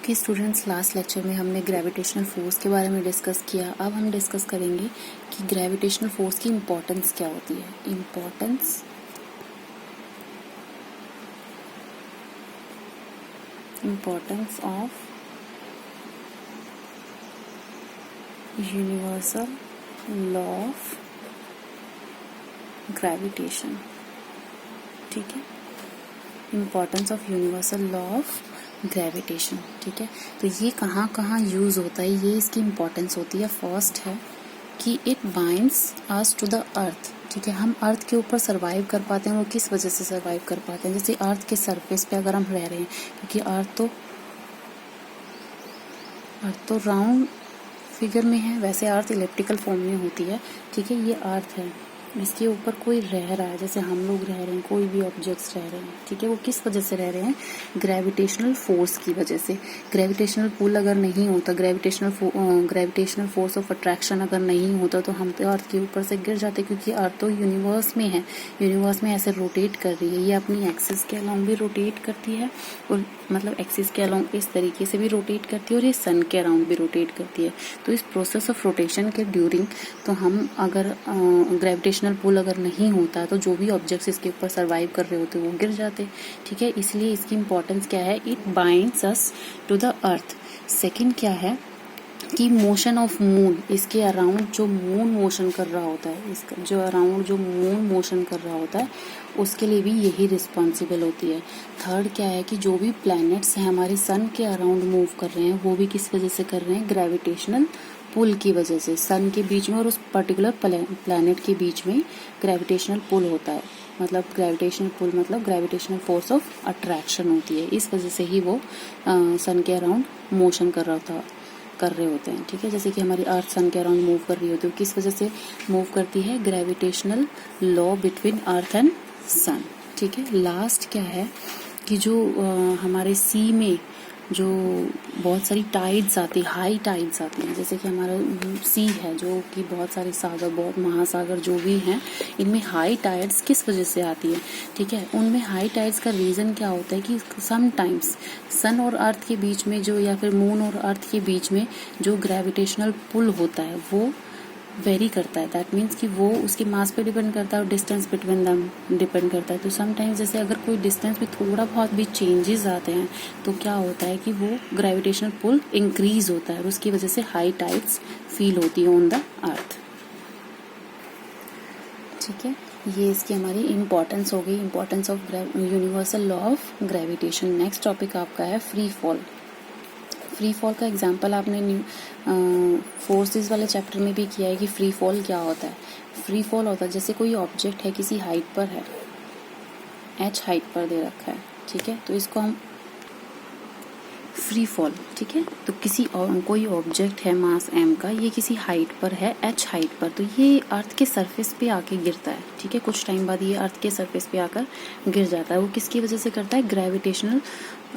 Okay students, last lecture में हमने gravitational force के बारे में डिस्कस किया। अब हम डिस्कस करेंगे कि ग्रेविटेशनल फोर्स की इम्पोर्टेंस क्या होती है। Importance of universal law of gravitation. ठीक है, importance of universal law of gravitation. ठीक है, तो ये कहाँ कहाँ यूज होता है, ये इसकी इम्पोर्टेंस होती है। फर्स्ट है कि it binds us to the earth. ठीक है, हम अर्थ के ऊपर सरवाइव कर पाते हैं। वो किस वजह से सरवाइव कर पाते हैं? जैसे अर्थ के सरफेस पे अगर हम रह रहे हैं, क्योंकि अर्थ तो राउंड फिगर में है, वैसे अर्थ इलिप्टिकल फॉर्म में होती है। ठीक है, ये अर्थ है, इसके ऊपर कोई रह रहा है, जैसे हम लोग रह रहे हैं, कोई भी ऑब्जेक्ट्स रह रहे हैं। ठीक है, वो किस वजह से रह रहे हैं? ग्रेविटेशनल फोर्स की वजह से। ग्रेविटेशनल पुल अगर नहीं होता, ग्रेविटेशनल फोर्स ऑफ अट्रैक्शन अगर नहीं होता, तो हम तो अर्थ के ऊपर से गिर जाते, क्योंकि अर्थ तो यूनिवर्स में है, यूनिवर्स में ऐसे रोटेट कर रही है। ये अपनी एक्सिस के अलोंग भी रोटेट करती है, और मतलब एक्सिस के अलोंग इस तरीके से भी रोटेट करती है, और ये सन के अराउंड भी रोटेट करती है। तो इस प्रोसेस ऑफ रोटेशन के ड्यूरिंग, तो हम अगर ग्रेविटेशनल पुल अगर नहीं होता, तो जो भी ऑब्जेक्ट्स इसके ऊपर सरवाइव कर रहे होते वो गिर जाते। ठीक है, इसलिए इसकी इंपॉर्टेंस क्या है? It binds us to the earth. Second क्या है कि मोशन ऑफ मून, इसके अराउंड जो मून मोशन कर रहा होता है, इसका जो अराउंड जो मून मोशन कर रहा होता है, उसके लिए भी यही रिस्पॉन्सिबल होती है। थर्ड क्या है कि जो भी प्लैनेट्स हैं हमारे सन के अराउंड मूव कर रहे हैं, वो भी किस वजह से कर रहे हैं? ग्रेविटेशनल पुल की वजह से। सन के बीच में और उस पर्टिकुलर प्लैनेट के बीच में ग्रेविटेशनल पुल होता है। मतलब ग्रेविटेशनल पुल मतलब ग्रेविटेशनल फोर्स ऑफ अट्रैक्शन होती है। इस वजह से ही वो सन के अराउंड मोशन कर रहे होते हैं। ठीक है, जैसे कि हमारी अर्थ सन के अराउंड मूव कर रही होती है, किस वजह से मूव करती है? Gravitational law between earth and sun. ठीक है, लास्ट क्या है कि जो हमारे सी में जो बहुत सारी टाइड्स आती, हाई टाइड्स आती हैं, जैसे कि हमारा सी है, जो कि बहुत सारे सागर, बहुत महासागर जो भी हैं, इनमें हाई टाइड्स किस वजह से आती है? ठीक है, उनमें हाई टाइड्स का रीज़न क्या होता है कि समटाइम्स सन और अर्थ के बीच में जो, या फिर मून और अर्थ के बीच में जो ग्रेविटेशनल पुल होता है, वो वेरी करता है। दैट मीन्स कि वो उसके मास पे डिपेंड करता है और डिस्टेंस बिटवीन दम डिपेंड करता है। तो समटाइम्स जैसे अगर कोई डिस्टेंस में थोड़ा बहुत भी चेंजेस आते हैं, तो क्या होता है कि वो ग्रेविटेशनल पुल इंक्रीज होता है, और उसकी वजह से हाई टाइड्स फील होती है ऑन द अर्थ। ठीक है, ये इसकी हमारी इम्पोर्टेंस हो गई, importance of universal law of gravitation. Next topic आपका है फ्री फॉल। फ्री फॉल का एग्जांपल आपने फोर्सेस वाले चैप्टर में भी किया है कि फ्री फॉल क्या होता है। फ्री फॉल होता है जैसे कोई ऑब्जेक्ट है, किसी हाइट पर है, h हाइट पर दे रखा है। ठीक है, तो इसको हम फ्री फॉल। ठीक है, तो कोई ऑब्जेक्ट है मास m का, ये किसी हाइट पर है, h हाइट पर, तो ये अर्थ के सरफेस पे आके गिरता है। ठीक है, कुछ टाइम बाद ये अर्थ के सरफेस पे आकर गिर जाता है। वो किसकी वजह से करता है? ग्रेविटेशनल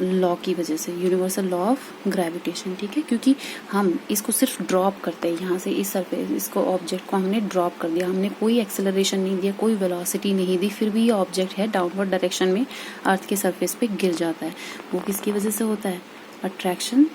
लॉ की वजह से, यूनिवर्सल लॉ ऑफ ग्रेविटेशन। ठीक है, क्योंकि हम इसको सिर्फ ड्रॉप करते हैं यहाँ से, इस सरफेस, इसको ऑब्जेक्ट को हमने ड्रॉप कर दिया, हमने कोई एक्सेलरेशन नहीं दिया, कोई वेलोसिटी नहीं दी, फिर भी ये ऑब्जेक्ट है डाउनवर्ड डायरेक्शन में अर्थ के सरफेस पे गिर जाता है। वो किसकी वजह से होता है? अट्रैक्शन,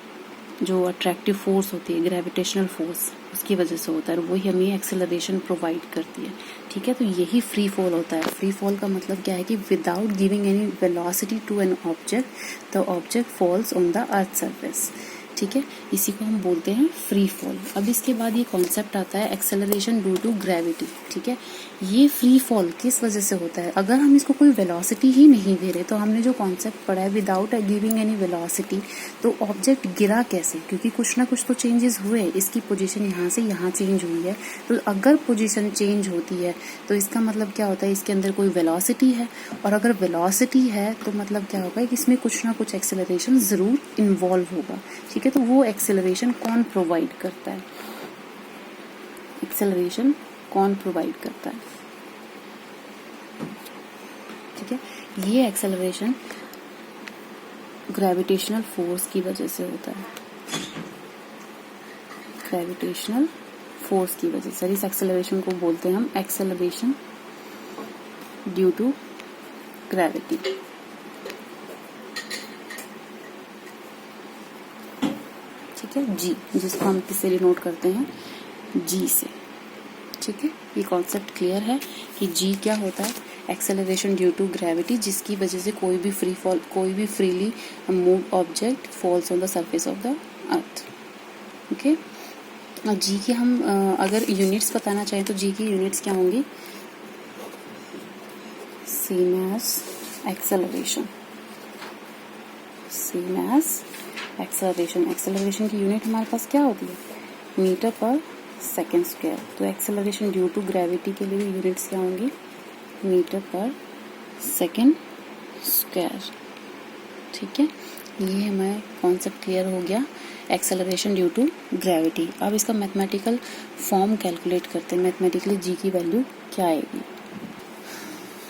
जो अट्रैक्टिव फोर्स होती है, ग्रेविटेशनल फोर्स, उसकी वजह से होता है, और वही हमें एक्सेलरेशन प्रोवाइड करती है। ठीक है, तो यही फ्री फॉल होता है। फ्री फॉल का मतलब क्या है कि without giving any velocity to an object, the object falls on the earth surface. ठीक है, इसी को हम बोलते हैं फ्री फॉल। अब इसके बाद ये कॉन्सेप्ट आता है एक्सेलरेशन ड्यू टू ग्रेविटी। ठीक है, ये फ्री फॉल किस वजह से होता है? अगर हम इसको कोई वेलोसिटी ही नहीं दे रहे, तो हमने जो कॉन्सेप्ट पढ़ा है विदाउट गिविंग एनी वेलोसिटी, तो ऑब्जेक्ट गिरा कैसे? क्योंकि कुछ ना कुछ तो चेंजेस हुए, इसकी पोजीशन यहाँ से यहाँ चेंज हुई है। तो अगर पोजीशन चेंज होती है, तो इसका मतलब क्या होता है? इसके अंदर कोई वेलोसिटी है, और अगर वेलोसिटी है तो मतलब क्या होगा कि इसमें कुछ ना कुछ एक्सेलरेशन जरूर इन्वॉल्व होगा। ठीक है, तो वो एक्सेलरेशन कौन प्रोवाइड करता है? एक्सेलरेशन कौन प्रोवाइड करता है? ठीक है, ये एक्सेलरेशन ग्रेविटेशनल फोर्स की वजह से होता है। ग्रेविटेशनल फोर्स की वजह से इस एक्सेलरेशन को बोलते हैं हम एक्सेलरेशन ड्यू टू ग्रेविटी। ठीक है, जी, जिसको हम किससे डिनोट करते हैं, जी से। ठीक है, ये कॉन्सेप्ट क्लियर है कि जी क्या होता है, एक्सेलरेशन ड्यू टू ग्रेविटी, जिसकी वजह से कोई भी freely move object falls on the surface of the earth. Okay, G की हम अगर यूनिट्स बताना चाहें तो जी की यूनिट्स क्या होंगी, same as acceleration, same as acceleration. Acceleration की यूनिट हमारे पास क्या होती है, मीटर पर सेकेंड स्क्वायर। तो एक्सेलरेशन ड्यू टू ग्रेविटी के लिए यूनिट्स क्या होंगी, मीटर पर सेकेंड स्क्वायर। ठीक है, ये हमें कॉन्सेप्ट क्लियर हो गया एक्सेलरेशन ड्यू टू ग्रेविटी। अब इसका मैथमेटिकल फॉर्म कैलकुलेट करते हैं, मैथमेटिकली जी की वैल्यू क्या आएगी।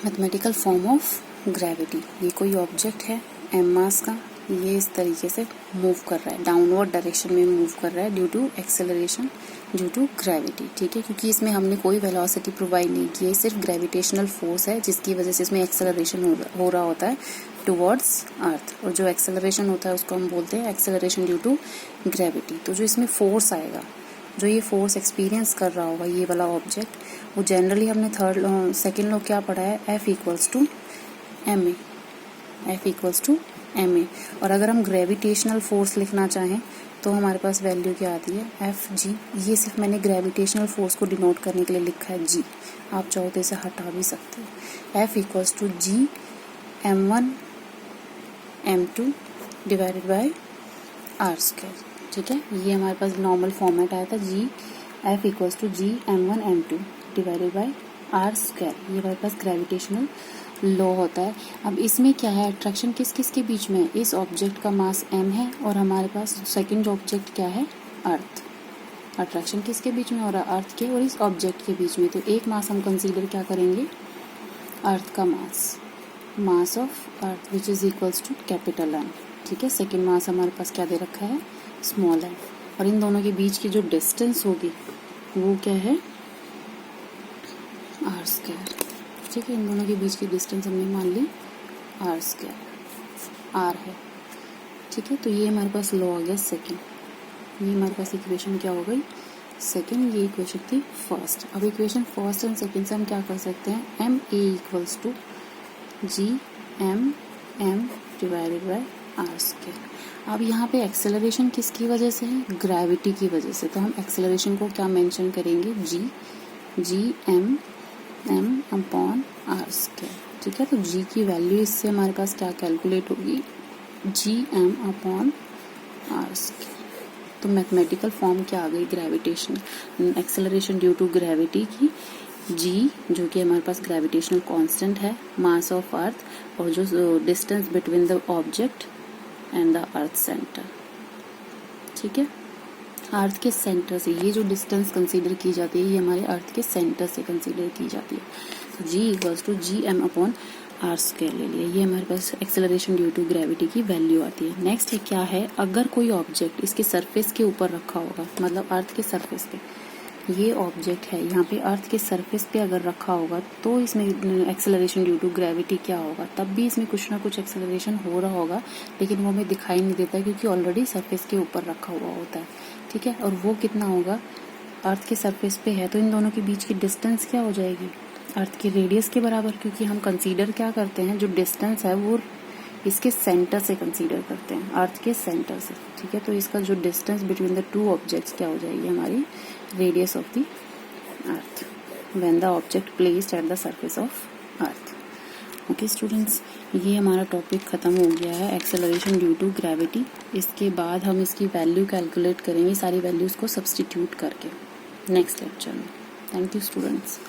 मैथमेटिकल फॉर्म ऑफ ग्रेविटी, ये कोई ऑब्जेक्ट है एम मास का, ये इस तरीके से मूव कर रहा है, डाउनवर्ड डायरेक्शन में मूव कर रहा है due to acceleration due to gravity. ठीक है, क्योंकि इसमें हमने कोई वेलोसिटी प्रोवाइड नहीं की है, सिर्फ ग्रेविटेशनल फोर्स है जिसकी वजह से इसमें एक्सेलरेशन हो रहा होता है टुवर्ड्स अर्थ, और जो एक्सेलरेशन होता है उसको हम बोलते हैं एक्सेलरेशन ड्यू टू ग्रेविटी। तो जो इसमें फोर्स आएगा, जो ये फोर्स एक्सपीरियंस कर रहा होगा ये वाला ऑब्जेक्ट, वो जनरली हमने सेकेंड लॉ क्या पढ़ा है, F equals to M A, F equals to M A. और अगर हम ग्रेविटेशनल फोर्स लिखना चाहें तो हमारे पास वैल्यू क्या आती है, एफ जी। ये सिर्फ मैंने ग्रेविटेशनल फोर्स को डिनोट करने के लिए लिखा है जी, आप चाहो तो इसे हटा भी सकते हो। F equals to G m1 m2 divided by R square. ठीक है, ये हमारे पास नॉर्मल फॉर्मेट आया था, G F equals to G m1 m2 divided by R square. ये हमारे पास ग्रेविटेशनल लॉ होता है। अब इसमें क्या है, अट्रैक्शन किस किस के बीच में है, इस ऑब्जेक्ट का मास m है और हमारे पास सेकंड ऑब्जेक्ट क्या है, अर्थ। अट्रैक्शन किसके बीच में हो रहा है, अर्थ के और इस ऑब्जेक्ट के बीच में। तो एक मास हम कंसीडर क्या करेंगे, अर्थ का mass of earth which is equals to capital M। ठीक है, सेकेंड मास हमारे पास क्या दे रखा है, स्मॉल m। और इन दोनों के बीच की जो डिस्टेंस होगी वो क्या है, आर स्क्वायर। ठीक है, इन दोनों के बीच की डिस्टेंस हमने मान ली आर स्क्वायर, आर है। ठीक है, तो ये हमारे पास लॉ आ गया सेकेंड, ये हमारे पास इक्वेशन क्या हो गई, सेकेंड। ये इक्वेशन थी फर्स्ट। अब इक्वेशन फर्स्ट एंड सेकेंड से हम क्या कर सकते हैं, M A equals to G M M divided by R square. अब यहाँ पे एक्सेलरेशन किसकी वजह से है, ग्रेविटी की वजह से। तो हम एक्सेलरेशन को क्या मेंशन करेंगे, G M M upon R square. ठीक है, तो जी की वैल्यू इससे हमारे पास क्या कैलकुलेट होगी, G M upon R square. तो मैथमेटिकल फॉर्म क्या आ गई, gravitation acceleration due to gravity की, जी जो कि हमारे पास ग्रेविटेशनल कांस्टेंट है, मास ऑफ अर्थ, और जो distance between the object and the earth centre. ठीक है, अर्थ के सेंटर से ये जो डिस्टेंस कंसीडर की जाती है ये हमारे अर्थ के सेंटर से कंसीडर की जाती है। तो G equals to G M upon R square ले लिया, ये हमारे पास एक्सेलरेशन ड्यू टू ग्रेविटी की वैल्यू आती है। नेक्स्ट है क्या है, अगर कोई ऑब्जेक्ट इसके सरफेस के ऊपर रखा होगा, मतलब अर्थ के सरफेस पे, ये ऑब्जेक्ट है यहाँ पे अर्थ के सरफेस पे अगर रखा होगा तो इसमें एक्सेलरेशन ड्यू टू ग्रेविटी क्या होगा, तब भी इसमें कुछ ना कुछ एक्सेलरेशन हो रहा होगा, लेकिन वो हमें दिखाई नहीं देता क्योंकि ऑलरेडी सरफेस के ऊपर रखा हुआ होता है। ठीक है, और वो कितना होगा, अर्थ के सरफेस पे है तो इन दोनों के बीच की डिस्टेंस क्या हो जाएगी, अर्थ के रेडियस के बराबर, क्योंकि हम कंसीडर क्या करते हैं, जो डिस्टेंस है वो इसके सेंटर से कंसीडर करते हैं, अर्थ के सेंटर से। ठीक है, तो इसका जो distance between the two objects क्या हो जाएगी, हमारी radius of the earth when the object placed at the surface of earth. Okay students, ये हमारा टॉपिक ख़त्म हो गया है, एक्सेलरेशन ड्यू टू ग्रेविटी। इसके बाद हम इसकी वैल्यू कैलकुलेट करेंगे, सारी वैल्यूज़ को सब्सटीट्यूट करके नेक्स्ट लेक्चर में। Thank you students.